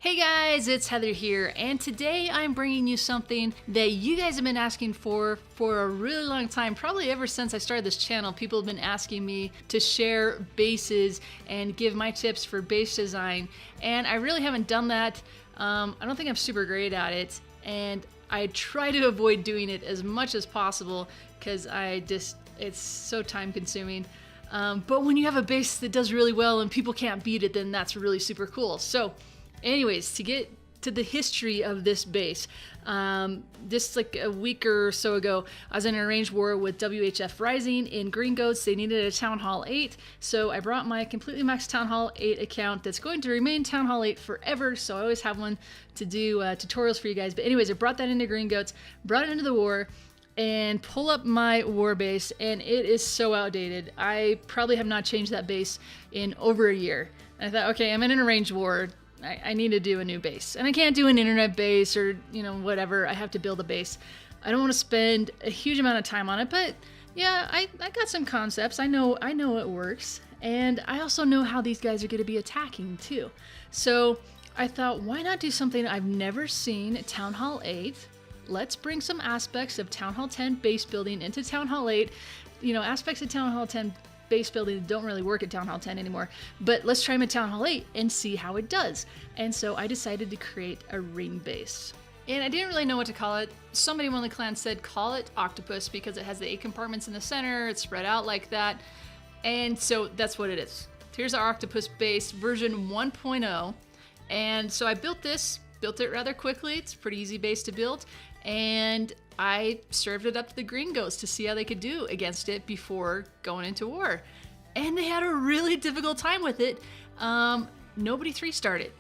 Hey guys, it's Heather here, and today I'm bringing you something that you guys have been asking for a really long time. Probably ever since I started this channel, people have been asking me to share bases and give my tips for base design, and I really haven't done that. I don't think I'm super great at it, and I try to avoid doing it as much as possible because it's so time consuming. But when you have a base that does really well and people can't beat it, then that's really super cool. So anyways, to get to the history of this base, just like a week or so ago, I was in an arranged war with WHF Rising in Green Goats. They needed a Town Hall 8, so I brought my completely maxed Town Hall 8 account that's going to remain Town Hall 8 forever, so I always have one to do tutorials for you guys. But anyways, I brought that into Green Goats, brought it into the war, and pull up my war base, and it is so outdated. I probably have not changed that base in over a year. And I thought, okay, I'm in an arranged war. I need to do a new base, and I can't do an internet base or whatever. I have to build a base. I don't want to spend a huge amount of time on it, but yeah, I got some concepts. I know it works, and I also know how these guys are going to be attacking too. So I thought, why not do something I've never seen at Town Hall 8? Let's bring some aspects of Town Hall 10 base building into Town Hall 8. Aspects of Town Hall 10 base building don't really work at Town Hall 10 anymore, but let's try them at Town Hall 8 and see how it does. And so I decided to create a ring base. And I didn't really know what to call it. Somebody in one of the clans said call it Octopus because it has the 8 compartments in the center, it's spread out like that. And so that's what it is. Here's our Octopus base version 1.0. And so I built it rather quickly. It's a pretty easy base to build. And I served it up to the Green Goats to see how they could do against it before going into war. And they had a really difficult time with it. Nobody 3-starred it.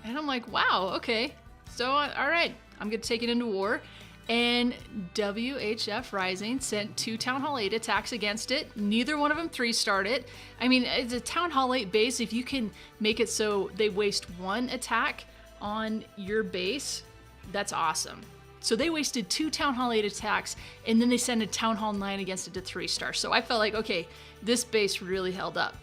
And I'm like, wow, okay. So, all right, I'm gonna take it into war. And WHF Rising sent 2 Town Hall 8 attacks against it. Neither one of them 3-starred it. I mean, it's a Town Hall 8 base. If you can make it so they waste 1 attack on your base, that's awesome. So they wasted 2 Town Hall 8 attacks, and then they sent a Town Hall 9 against it to 3-star. So I felt like, okay, this base really held up.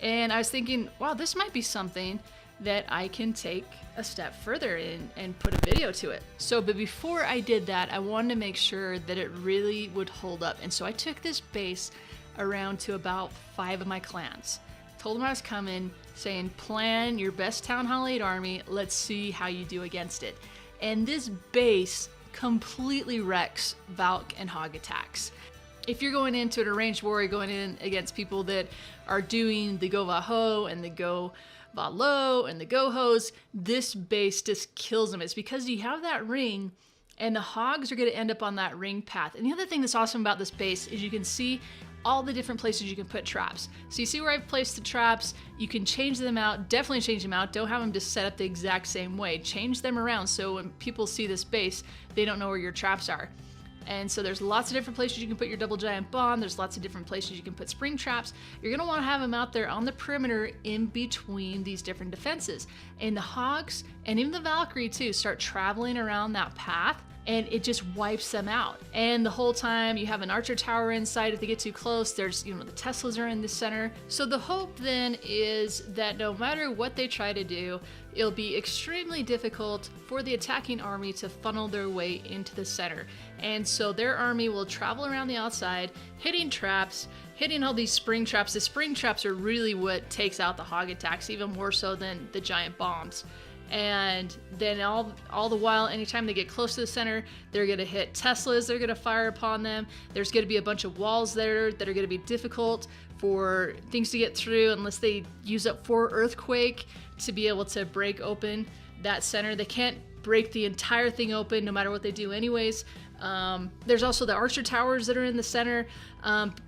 And I was thinking, wow, this might be something that I can take a step further and put a video to it. So, but before I did that, I wanted to make sure that it really would hold up. And so I took this base around to about 5 of my clans. Told them I was coming, saying, plan your best Town Hall 8 army. Let's see how you do against it. And this base completely wrecks Valk and Hog attacks. If you're going into an arranged war, you're going in against people that are doing the Go Va Ho and the Go Va Lo and the Go Hos, this base just kills them. It's because you have that ring, and the Hogs are going to end up on that ring path. And the other thing that's awesome about this base is you can see all the different places you can put traps. So you see where I've placed the traps, you can change them out, definitely change them out. Don't have them just set up the exact same way. Change them around so when people see this base, they don't know where your traps are. And so there's lots of different places you can put your double giant bomb. There's lots of different places you can put spring traps. You're gonna wanna have them out there on the perimeter in between these different defenses. And the Hogs, and even the Valkyrie too, start traveling around that path, and it just wipes them out. And the whole time you have an archer tower inside. If they get too close, there's, the Teslas are in the center. So the hope then is that no matter what they try to do, it'll be extremely difficult for the attacking army to funnel their way into the center. And so their army will travel around the outside, hitting traps, hitting all these spring traps. The spring traps are really what takes out the Hog attacks, even more so than the giant bombs. And then all the while, anytime they get close to the center, they're going to hit Teslas, they're going to fire upon them. There's going to be a bunch of walls there that are going to be difficult for things to get through unless they use up 4 Earthquake to be able to break open that center. They can't break the entire thing open no matter what they do anyways. There's also the archer towers that are in the center.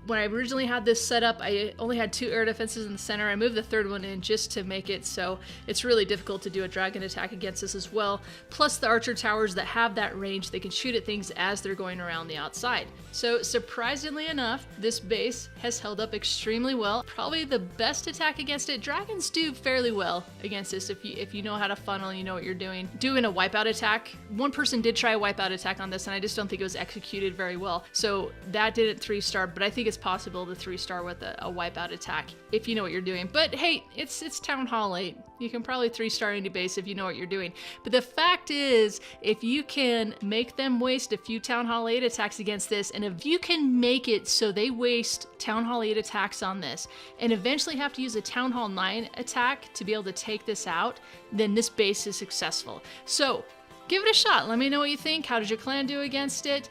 When I originally had this set up, I only had 2 air defenses in the center. I moved the 3rd one in just to make it so it's really difficult to do a dragon attack against this as well. Plus the archer towers that have that range, they can shoot at things as they're going around the outside. So surprisingly enough, this base has held up extremely well. Probably the best attack against it. Dragons do fairly well against this if you know how to funnel, you know what you're doing. Doing a wipeout attack. One person did try a wipeout attack on this, and I just don't think it was executed very well. So that didn't 3-star 3-star, but I think it's possible to 3-star with a wipeout attack if you know what you're doing. But hey, it's Town Hall 8. You can probably 3-star any base if you know what you're doing. But the fact is, if you can make them waste a few Town Hall 8 attacks against this, and if you can make it so they waste Town Hall 8 attacks on this, and eventually have to use a Town Hall 9 attack to be able to take this out, then this base is successful. So give it a shot. Let me know what you think. How did your clan do against it?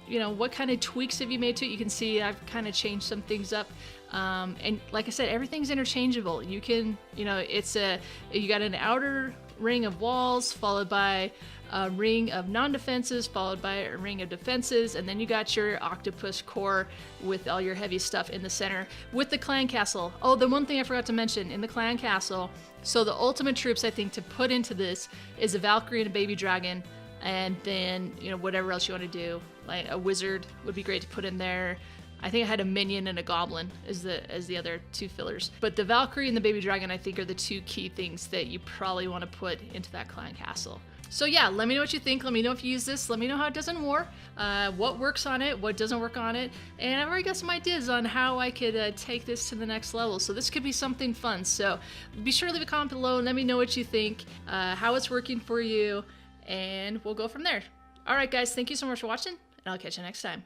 You know, what kind of tweaks have you made to it? You can see I've kind of changed some things up. And like I said, everything's interchangeable. You can, you know, you got an outer ring of walls followed by a ring of non-defenses followed by a ring of defenses, and then you got your octopus core with all your heavy stuff in the center with the clan castle. Oh, the one thing I forgot to mention in the clan castle, so the ultimate troops I think to put into this is a Valkyrie and a baby dragon, and then, you know, whatever else you want to do, like a wizard would be great to put in there. I think I had a minion and a goblin as the other 2 fillers. But the Valkyrie and the baby dragon I think are the 2 key things that you probably want to put into that clan castle. So yeah, let me know what you think. Let me know if you use this. Let me know how it does in war, what works on it, what doesn't work on it. And I've already got some ideas on how I could take this to the next level. So this could be something fun. So be sure to leave a comment below. Let me know what you think, how it's working for you, and we'll go from there. All right, guys, thank you so much for watching, and I'll catch you next time.